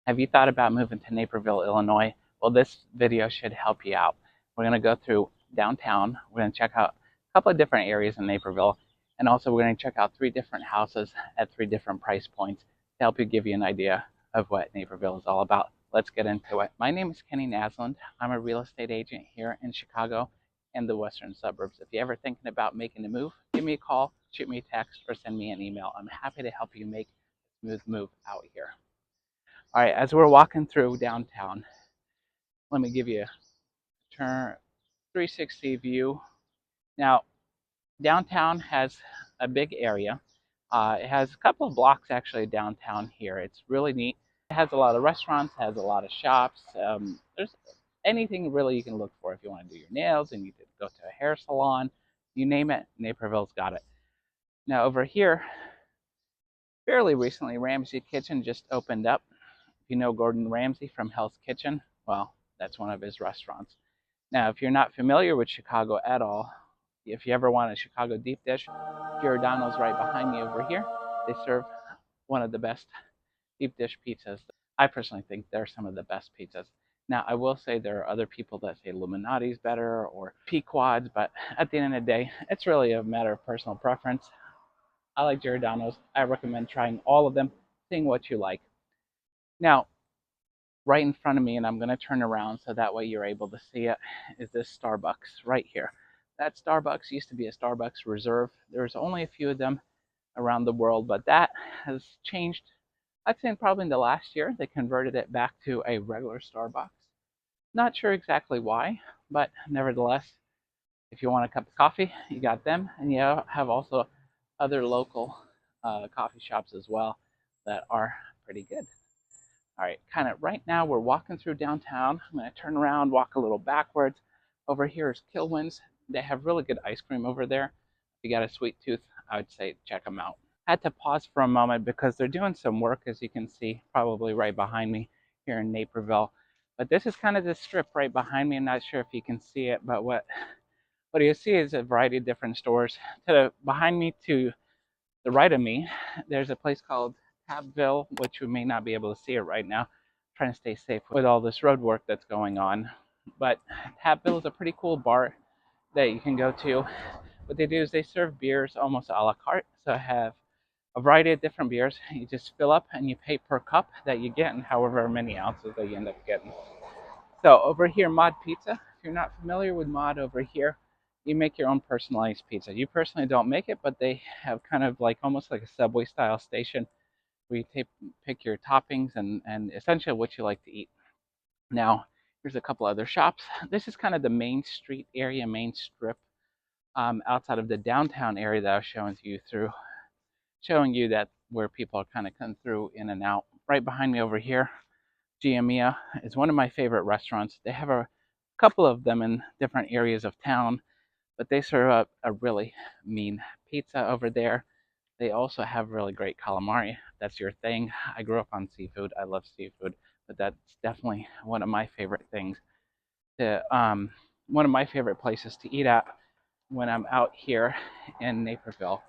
Have you thought about moving to Naperville, Illinois? Well, this video should help you out. We're going to go through downtown. We're going to check out a couple of different areas in Naperville. And also we're going to check out 3 different houses at 3 different price points to help you give you an idea of what Naperville is all about. Let's get into it. My name is Kenny Naslund. I'm a real estate agent here in Chicago and the western suburbs. If you're ever thinking about making a move, give me a call, shoot me a text, or send me an email. I'm happy to help you make a smooth move out here. All right, as we're walking through downtown, let me give you a turn 360 view. Now, downtown has a big area. It has a couple of blocks actually downtown here. It's really neat. It has a lot of restaurants, has a lot of shops. There's anything really you can look for if you want to do your nails and you could go to a hair salon, you name it, Naperville's got it. Now over here, fairly recently, Ramsey Kitchen just opened up. If you know Gordon Ramsay from Hell's Kitchen, well, that's one of his restaurants. Now, if you're not familiar with Chicago at all, if you ever want a Chicago deep dish, Giordano's right behind me over here. They serve one of the best deep dish pizzas. I personally think they're some of the best pizzas. Now, I will say there are other people that say Illuminati's better or Pequod's, but at the end of the day, it's really a matter of personal preference. I like Giordano's. I recommend trying all of them, seeing what you like. Now, right in front of me, and I'm going to turn around so that way you're able to see it, is this Starbucks right here. That Starbucks used to be a Starbucks Reserve. There's only a few of them around the world, but that has changed. I'd say probably in the last year, they converted it back to a regular Starbucks. Not sure exactly why, but nevertheless, if you want a cup of coffee, you got them. And you have also other local coffee shops as well that are pretty good. All right, kind of right now we're walking through downtown. I'm going to turn around, walk a little backwards. Over here is Kilwin's. They have really good ice cream over there. If you got a sweet tooth, I would say check them out. I had to pause for a moment because they're doing some work, as you can see, probably right behind me here in Naperville. But this is kind of the strip right behind me. I'm not sure if you can see it, but what you see is a variety of different stores. Behind me to the right of me, there's a place called Naperville, which we may not be able to see it right now. I'm trying to stay safe with all this road work that's going on. But Naperville is a pretty cool bar that you can go to. What they do is they serve beers almost a la carte. So I have a variety of different beers. You just fill up and you pay per cup that you get and however many ounces that you end up getting. So over here, Mod Pizza. If you're not familiar with Mod over here, you make your own personalized pizza. You personally don't make it, but they have kind of like almost like a Subway style station where you pick your toppings and essentially what you like to eat. Now, here's a couple other shops. This is kind of the main street area, main strip outside of the downtown area that I was showing you that where people are kind of coming through in and out. Right behind me over here, Giamia is one of my favorite restaurants. They have a couple of them in different areas of town, but they serve a really mean pizza over there. They also have really great calamari. That's your thing. I grew up on seafood. I love seafood, but that's definitely one of my favorite things. One of my favorite places to eat at when I'm out here in Naperville.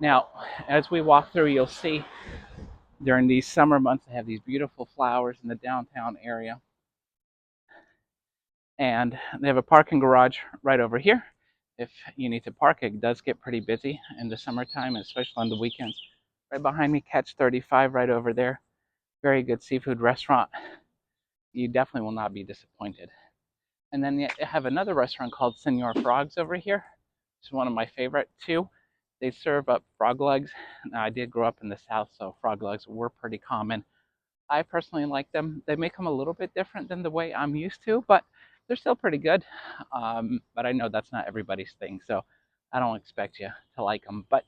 Now, as we walk through, you'll see during these summer months they have these beautiful flowers in the downtown area, and they have a parking garage right over here. If you need to park, it does get pretty busy in the summertime, especially on the weekends. Right behind me, Catch 35 right over there. Very good seafood restaurant. You definitely will not be disappointed. And then you have another restaurant called Senor Frogs over here. It's one of my favorite too. They serve up frog legs. Now, I did grow up in the South, so frog legs were pretty common. I personally like them. They make them a little bit different than the way I'm used to, but they're still pretty good. But I know that's not everybody's thing, so I don't expect you to like them. But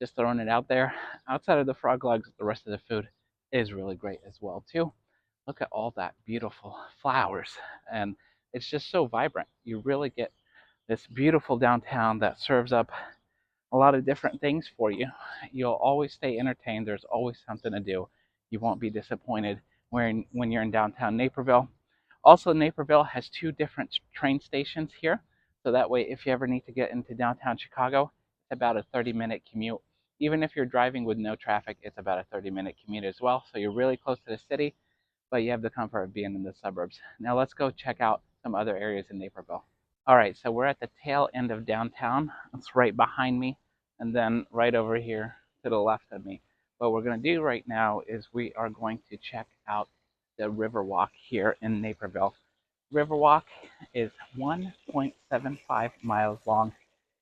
just throwing it out there, outside of the frog legs, the rest of the food is really great as well too. Look at all that beautiful flowers, and it's just so vibrant. You really get this beautiful downtown that serves up a lot of different things for you. You'll always stay entertained. There's always something to do. You won't be disappointed when you're in downtown Naperville. Also, Naperville has 2 different train stations here. So that way, if you ever need to get into downtown Chicago, it's about a 30-minute commute. Even if you're driving with no traffic, it's about a 30-minute commute as well. So you're really close to the city, but you have the comfort of being in the suburbs. Now let's go check out some other areas in Naperville. All right, so we're at the tail end of downtown. It's right behind me, and then right over here to the left of me. What we're going to do right now is we are going to check out the Riverwalk here in Naperville. Riverwalk is 1.75 miles long.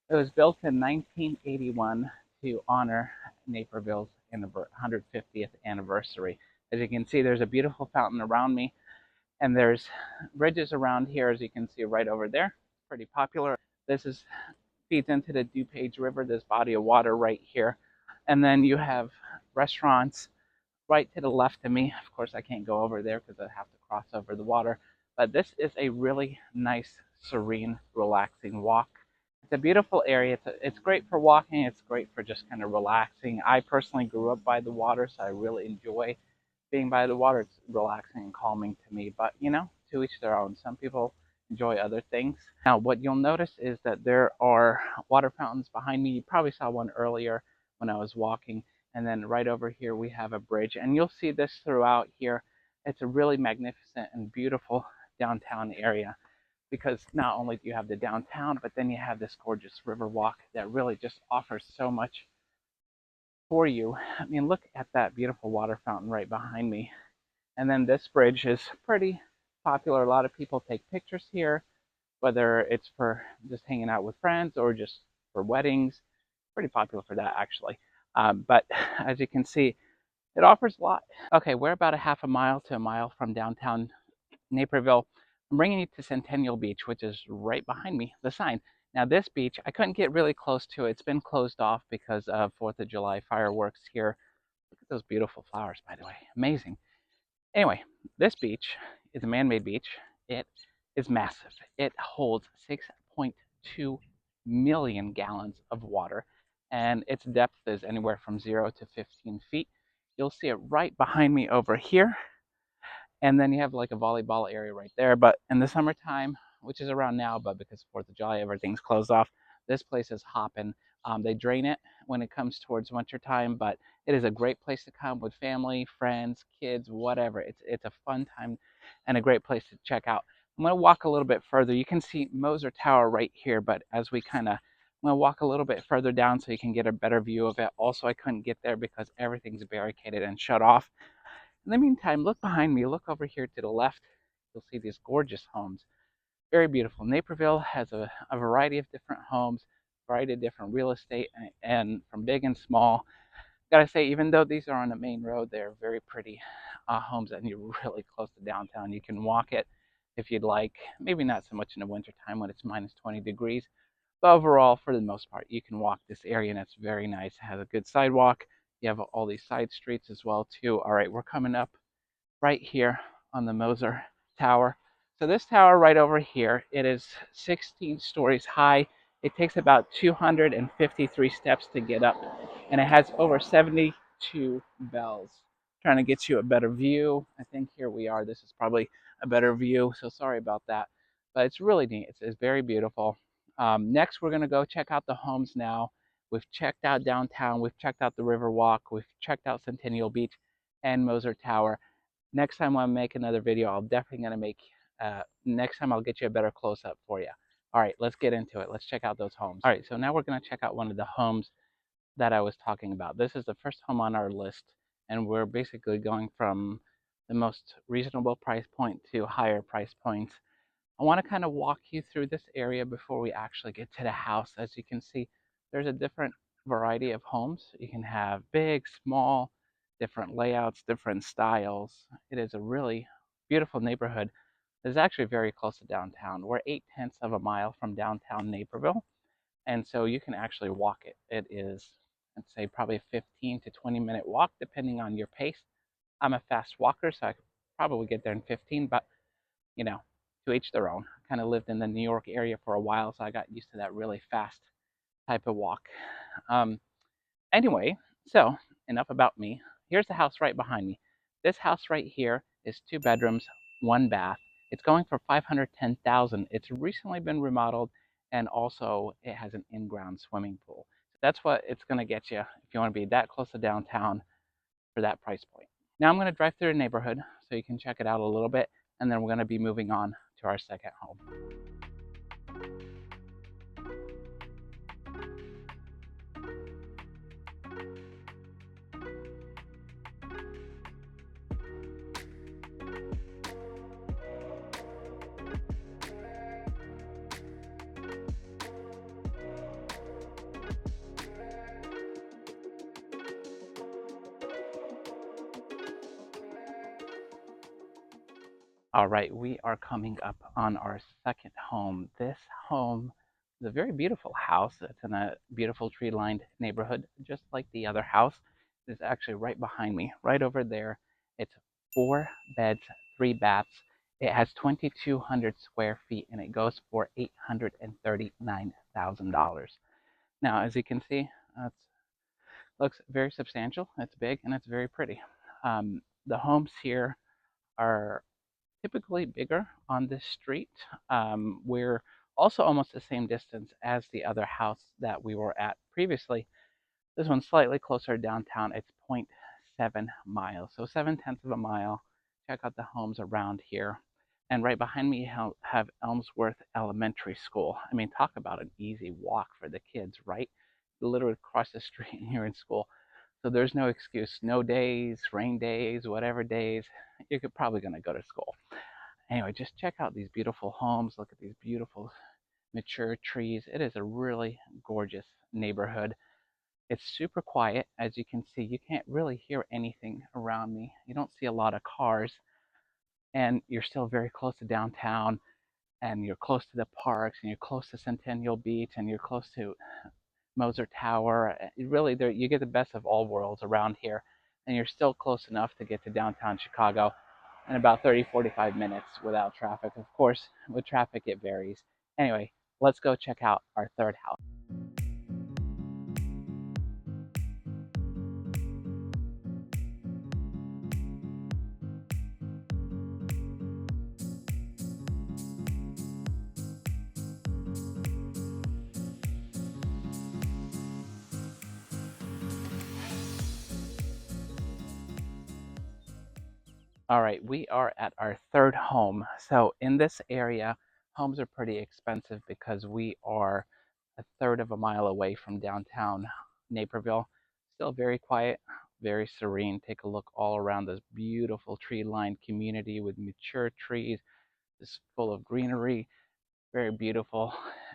It was built in 1981 to honor Naperville's 150th anniversary. As you can see, there's a beautiful fountain around me, and there's bridges around here, as you can see right over there. Pretty popular. This is feeds into the DuPage River, this body of water right here. And then you have restaurants right to the left of me. Of course, I can't go over there because I have to cross over the water. But this is a really nice, serene, relaxing walk. It's a beautiful area. It's great for walking. It's great for just kind of relaxing. I personally grew up by the water, so I really enjoy being by the water. It's relaxing and calming to me. But, you know, to each their own. Some people enjoy other things. Now, what you'll notice is that there are water fountains behind me. You probably saw one earlier when I was walking. And then right over here, we have a bridge. And you'll see this throughout here. It's a really magnificent and beautiful downtown area, because not only do you have the downtown, but then you have this gorgeous river walk that really just offers so much for you. I mean, look at that beautiful water fountain right behind me. And then this bridge is pretty popular. A lot of people take pictures here, whether it's for just hanging out with friends or just for weddings. Pretty popular for that, actually. But as you can see, it offers a lot. Okay, we're about a half a mile to a mile from downtown Naperville. I'm bringing you to Centennial Beach, which is right behind me, the sign. Now this beach, I couldn't get really close to it. It's been closed off because of 4th of July fireworks here. Look at those beautiful flowers, by the way. Amazing. Anyway, this beach is a man-made beach. It is massive. It holds 6.2 million gallons of water, and its depth is anywhere from 0 to 15 feet. You'll see it right behind me over here. And then you have like a volleyball area right there. But in the summertime, which is around now, but because 4th of July, everything's closed off, this place is hopping. They drain it when it comes towards winter time, but it is a great place to come with family, friends, kids, whatever. It's a fun time and a great place to check out. I'm going to walk a little bit further. You can see Moser Tower right here, but as we I'm going to walk a little bit further down so you can get a better view of it. Also, I couldn't get there because everything's barricaded and shut off. In the meantime, look behind me, look over here to the left. You'll see these gorgeous homes. Very beautiful. Naperville has a variety of different homes, a variety of different real estate, and from big and small. Gotta say, even though these are on the main road, they're very pretty homes, and you're really close to downtown. You can walk it if you'd like. Maybe not so much in the wintertime when it's minus 20 degrees. But overall, for the most part, you can walk this area, and it's very nice. It has a good sidewalk. You have all these side streets as well, too. All right, we're coming up right here on the Moser Tower. So this tower right over here, it is 16 stories high. It takes about 253 steps to get up, and it has over 72 bells. Trying to get you a better view. I think here we are. This is probably a better view, so sorry about that. But it's really neat. It's very beautiful. Next, we're going to go check out the homes now. We've checked out downtown. We've checked out the Riverwalk. We've checked out Centennial Beach and Moser Tower. Next time I make another video, I'll definitely gonna make, next time I'll get you a better close-up for you. All right, let's get into it. Let's check out those homes. All right, so now we're gonna check out one of the homes that I was talking about. This is the first home on our list, and we're basically going from the most reasonable price point to higher price points. I want to kind of walk you through this area before we actually get to the house. As you can see, there's a different variety of homes. You can have big, small, different layouts, different styles. It is a really beautiful neighborhood. It's actually very close to downtown. We're 8/10 of a mile from downtown Naperville, and so you can actually walk it. It is, I'd say, probably a 15 to 20-minute walk, depending on your pace. I'm a fast walker, so I could probably get there in 15, but you know, to each their own. I kind of lived in the New York area for a while, so I got used to that really fast type of walk. Anyway, so enough about me. Here's the house right behind me. This house right here is 2 bedrooms, 1 bath. It's going for $510,000. It's recently been remodeled, and also it has an in-ground swimming pool. So that's what it's going to get you if you want to be that close to downtown for that price point. Now I'm going to drive through the neighborhood so you can check it out a little bit, and then we're going to be moving on to our second home. All right, we are coming up on our second home. This home is a very beautiful house. It's in a beautiful tree-lined neighborhood, just like the other house. It's actually right behind me, right over there. It's 4 beds, 3 baths. It has 2,200 square feet, and it goes for $839,000. Now, as you can see, it looks very substantial. It's big, and it's very pretty. The homes here are typically bigger on this street. We're also almost the same distance as the other house that we were at previously. This one's slightly closer downtown. It's 0.7 miles, so 7/10 of a mile. Check out the homes around here. And right behind me have Elmsworth Elementary School. I mean, talk about an easy walk for the kids, right? You literally cross the street and you're in school. So there's no excuse. Snow days, rain days, whatever days, you're probably going to go to school. Anyway, just check out these beautiful homes. Look at these beautiful mature trees. It is a really gorgeous neighborhood. It's super quiet. As you can see, you can't really hear anything around me. You don't see a lot of cars, and you're still very close to downtown, and you're close to the parks, and you're close to Centennial Beach, and you're close to Moser Tower. Really, you get the best of all worlds around here, and you're still close enough to get to downtown Chicago in about 30-45 minutes without traffic. Of course, with traffic, it varies. Anyway, let's go check out our third house. All right, we are at our third home. So in this area, homes are pretty expensive because we are a third of a mile away from downtown Naperville. Still very quiet, very serene. Take a look all around this beautiful tree-lined community with mature trees. It's full of greenery, very beautiful.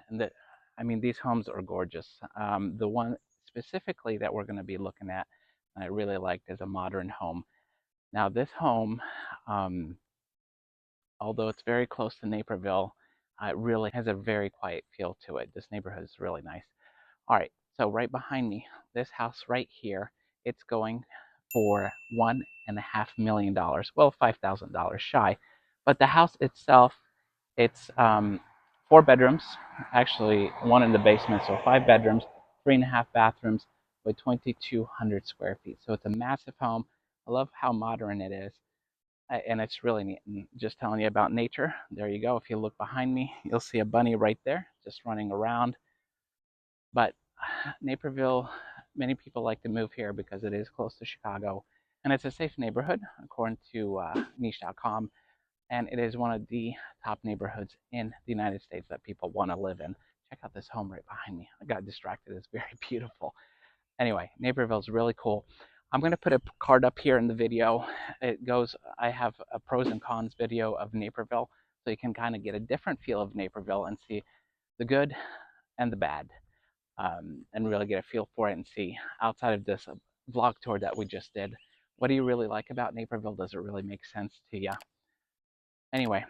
And I mean, these homes are gorgeous. The one specifically that we're going to be looking at, I really liked, is a modern home. Now, this home, um, although it's very close to Naperville, it really has a very quiet feel to it. This neighborhood is really nice. All right, so right behind me, this house right here, it's going for $1.5 million. Well, $5,000 shy, but the house itself, it's 4 bedrooms, actually one in the basement, so 5 bedrooms, 3.5 bathrooms with 2,200 square feet. So it's a massive home. I love how modern it is, and it's really neat. And just telling you about nature, there you go. If you look behind me, you'll see a bunny right there just running around. But Naperville, many people like to move here because it is close to Chicago, and it's a safe neighborhood according to niche.com, and it is one of the top neighborhoods in the United States that people want to live in. Check out this home right behind me. I got distracted. It's very beautiful. Anyway, Naperville's really cool. I'm going to put a card up here in the video. I have a pros and cons video of Naperville, so you can kind of get a different feel of Naperville and see the good and the bad, and really get a feel for it and see, outside of this vlog tour that we just did, what do you really like about Naperville? Does it really make sense to you? Anyway,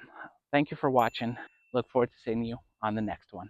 thank you for watching. Look forward to seeing you on the next one.